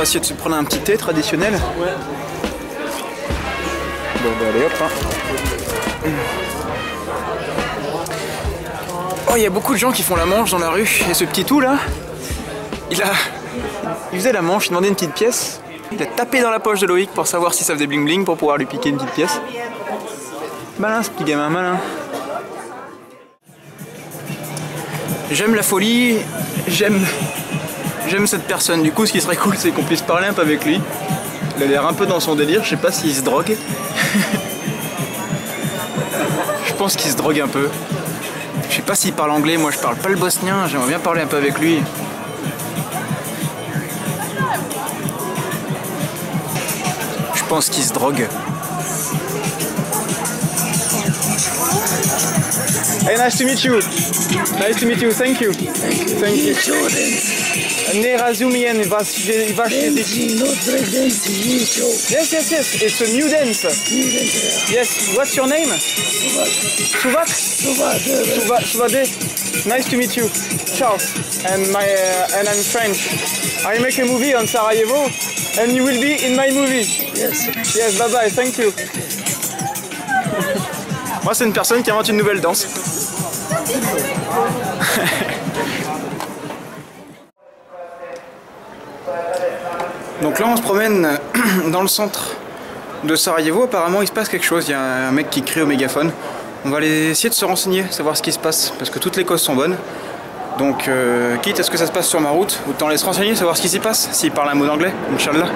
essayer de se prendre un petit thé traditionnel. Ouais. Bon, bah allez hop. Hein. Oh, il y a beaucoup de gens qui font la manche dans la rue. Et ce petit tout là, il faisait la manche, il demandait une petite pièce. Il a tapé dans la poche de Loïc pour savoir si ça faisait bling bling pour pouvoir lui piquer une petite pièce. Malin ce petit gamin, malin. J'aime la folie, j'aime cette personne. Du coup, ce qui serait cool, c'est qu'on puisse parler un peu avec lui. Il a l'air un peu dans son délire, je sais pas s'il se drogue. Je pense qu'il se drogue un peu. Je sais pas s'il parle anglais, moi je parle pas le bosnien, j'aimerais bien parler un peu avec lui. Je pense qu'il se drogue. Hey, nice to meet you. Nice to meet you. Thank you. Thank you. Nie rozumiem was. Yes, yes, yes. It's a new dance. Yes. What's your name? Suvak. Suvade. Nice to meet you. Ciao. And I'm French. I make a movie on Sarajevo, and you will be in my movie. Yes. Yes. Bye bye. Thank you. Moi, c'est une personne qui invente une nouvelle danse. Donc là, on se promène dans le centre de Sarajevo. Apparemment, il se passe quelque chose. Il y a un mec qui crie au mégaphone. On va aller essayer de se renseigner, savoir ce qui se passe, parce que toutes les causes sont bonnes. Donc, quitte à ce que ça se passe sur ma route, autant aller se renseigner, savoir ce qui s'y passe. S'il parle un mot d'anglais, Inch'Allah.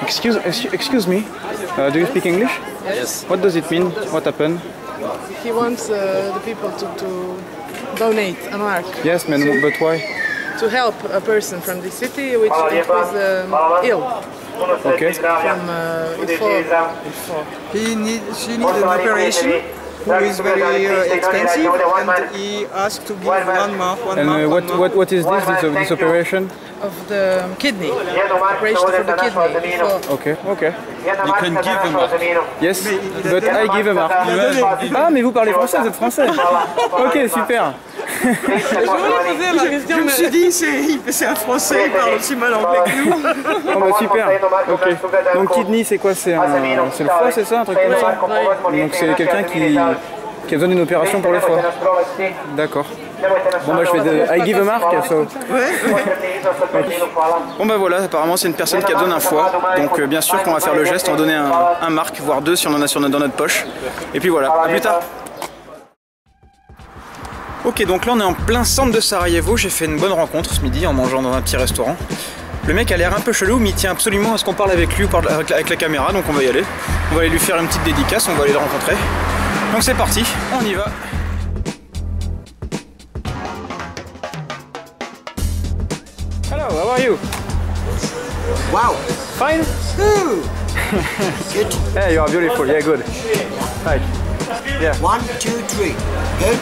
Excuse me. Do you speak English? Yes. What does it mean? What happened? He wants the people to donate a mark. Yes, man, but why? To help a person from the city which was ill. Okay. From Ilfov. She needs an operation who is very expensive, and he asked to give 1 month. And what is this operation? Of the kidney. Operation for the kidney. Okay, okay. You can give a mark. Yes, but I give a mark. Ah, mais vous parlez français, vous êtes français. Ok, super. Je me suis dit, c'est un Français, il parle aussi mal anglais que nous. Oh bah super, ok. Donc kidney c'est quoi? C'est le foie, c'est ça? Un truc comme ça? Donc c'est quelqu'un qui a besoin d'une opération pour le foie. D'accord. Bon bah je fais I give a mark, so. Bon bah voilà, apparemment c'est une personne qui a besoin d'un foie. Donc bien sûr qu'on va faire le geste, on va donner un mark, voire 2 si on en a dans notre poche. Et puis voilà, à plus tard. Ok, donc là on est en plein centre de Sarajevo. J'ai fait une bonne rencontre ce midi en mangeant dans un petit restaurant. Le mec a l'air un peu chelou, mais il tient absolument à ce qu'on parle avec lui ou avec la caméra, donc on va y aller. On va aller lui faire une petite dédicace, on va aller le rencontrer. Donc c'est parti, on y va. Hello, how are you? Wow. Fine? Ooh. Good. Yeah, you are beautiful, yeah, good. Right. Yeah. 1, 2, 3. Good.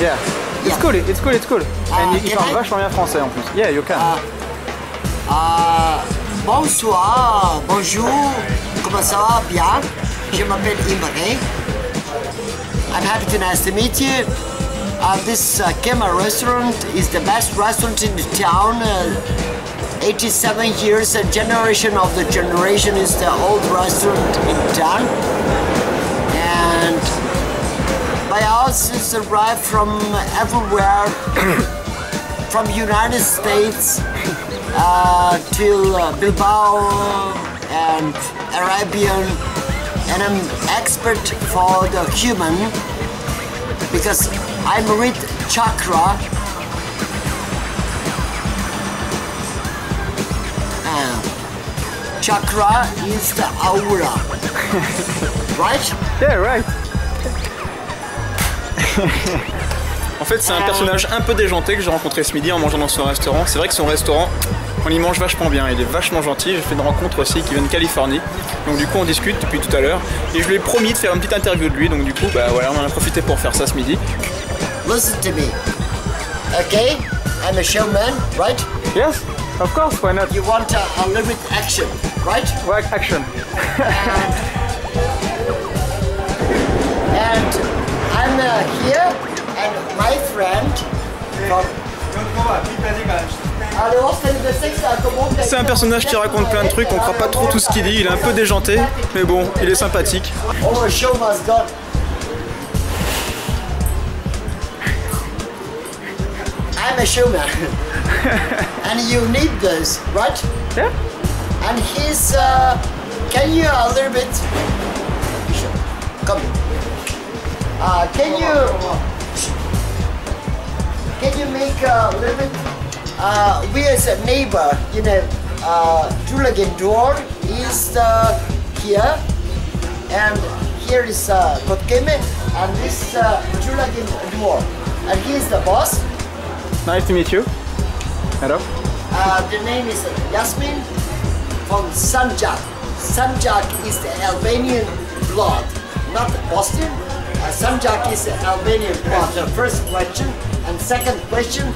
Yeah. It's cool, it's cool, it's cool. And il parle can I? vachement bien français en plus. Yeah, you can. Bonsoir, bonjour, comment ça va? Bien. Je m'appelle Imre. I'm happy to nice to meet you. This Kema restaurant is the best restaurant in the town. 87 years, a generation of the generation is the old restaurant in town. And my house is arrived from everywhere, from United States to Bilbao and Arabian, and I'm expert for the human because I'm with chakra. Chakra is the aura, right? Yeah, right. En fait, c'est un personnage un peu déjanté que j'ai rencontré ce midi en mangeant dans son restaurant. C'est vrai que son restaurant, on y mange vachement bien, il est vachement gentil. J'ai fait une rencontre aussi qui vient de Californie. Donc du coup, on discute depuis tout à l'heure. Et je lui ai promis de faire une petite interview de lui. Donc du coup, bah voilà, on en a profité pour faire ça ce midi. Listen to me, okay? I'm a showman, right? Yes, of course, why not? You want a little bit action, right? Right, action. And I'm here, and my friend from C'est un personnage qui raconte plein de trucs, on croit pas trop tout ce qu'il dit, il est un peu déjanté, mais bon, il est sympathique. I'm a showman. And you need this, right? Yeah. And he's, can you a little bit, come. Can you make a little bit, we as a neighbor, you know, Julian door is here, and here is Kotkeme, and this Julian door, and he is the boss. Nice to meet you. Hello. The name is Yasmin from Sanjak. Sanjak is the Albanian blood, not Boston. Sanjak is the Albanian blood. The first question, and second question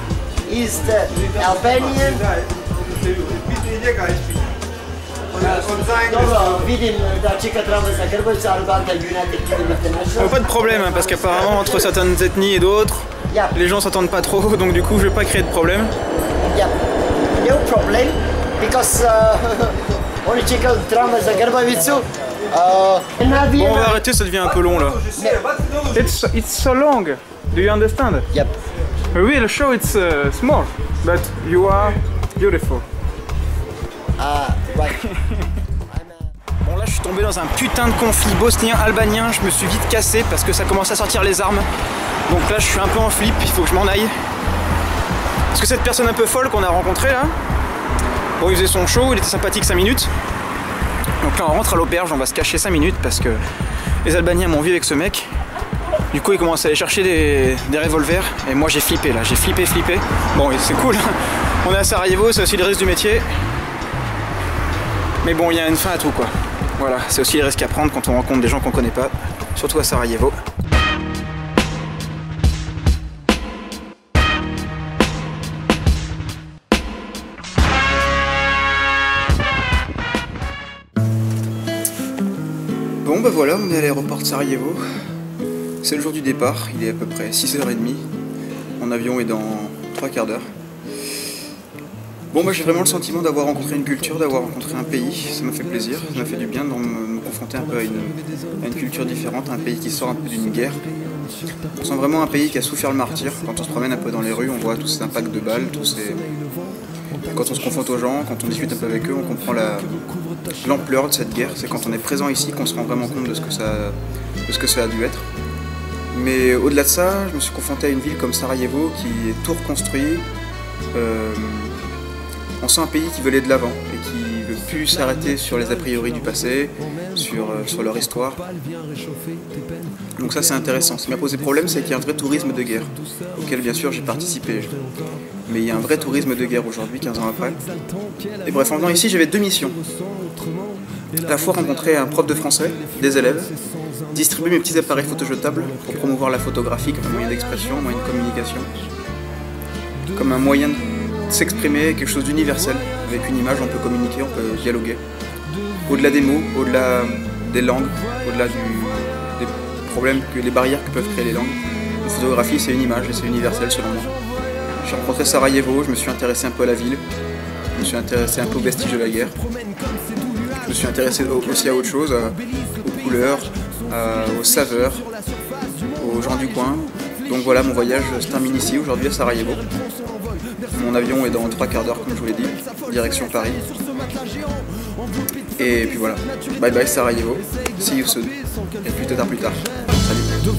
is the Albanian. Pas de problème, hein, parce qu'apparemment entre certaines ethnies et d'autres, les gens s'entendent pas trop, donc du coup je vais pas créer de problème. Yeah, no problem, because Bon, on va arrêter, ça devient un peu long là. It's so long. Do you understand? Yep. A real show, it's small, but you are beautiful. Right. Bon, là je suis tombé dans un putain de conflit bosnien-albanien, je me suis vite cassé parce que ça commence à sortir les armes. Donc là je suis un peu en flip, il faut que je m'en aille. Parce que cette personne un peu folle qu'on a rencontrée là, bon il faisait son show, il était sympathique 5 minutes. Donc là on rentre à l'auberge, on va se cacher 5 minutes parce que les Albaniens m'ont vu avec ce mec. Du coup ils commencent à aller chercher des revolvers et moi j'ai flippé là, j'ai flippé. Bon c'est cool, on est à Sarajevo, c'est aussi le risque du métier. Mais bon il y a une fin à tout quoi. Voilà, c'est aussi les risques à prendre quand on rencontre des gens qu'on connaît pas, surtout à Sarajevo. Bon bah voilà, on est à l'aéroport de Sarajevo. C'est le jour du départ, il est à peu près 6h30. Mon avion est dans 3 quarts d'heure. Bon bah j'ai vraiment le sentiment d'avoir rencontré une culture, d'avoir rencontré un pays, ça m'a fait plaisir, ça m'a fait du bien de me confronter un peu à une culture différente, à un pays qui sort un peu d'une guerre. On sent vraiment un pays qui a souffert le martyre. Quand on se promène un peu dans les rues, on voit tous ces impacts de balles, Quand on se confronte aux gens, quand on discute un peu avec eux, on comprend l'ampleur de cette guerre. C'est quand on est présent ici qu'on se rend vraiment compte de ce que ça a dû être. Mais au-delà de ça, je me suis confronté à une ville comme Sarajevo qui est tout reconstruit. On sent un pays qui veut aller de l'avant et qui veut plus s'arrêter sur les a priori du passé, sur leur histoire. Donc ça c'est intéressant. Ce qui m'a posé problème, c'est qu'il y a un vrai tourisme de guerre, auquel bien sûr j'ai participé. Mais il y a un vrai tourisme de guerre aujourd'hui, 15 ans après. Et bref, en venant ici, j'avais 2 missions. À la fois rencontrer un prof de français, des élèves, distribuer mes petits appareils photojetables pour promouvoir la photographie comme un moyen d'expression, un moyen de communication, comme un moyen de s'exprimer, quelque chose d'universel. Avec une image, on peut communiquer, on peut dialoguer. Au-delà des mots, au-delà des langues, au-delà des problèmes, des barrières que peuvent créer les langues. Une photographie, c'est une image et c'est universel selon moi. J'ai rencontré Sarajevo, je me suis intéressé un peu à la ville, je me suis intéressé un peu aux vestiges de la guerre. Je me suis intéressé aussi à autre chose, aux couleurs, aux saveurs, aux gens du coin. Donc voilà, mon voyage se termine ici, aujourd'hui à Sarajevo. Mon avion est dans 3 quarts d'heure, comme je vous l'ai dit, direction Paris. Et puis voilà, bye bye Sarajevo, see you soon. Et plus tard. Salut.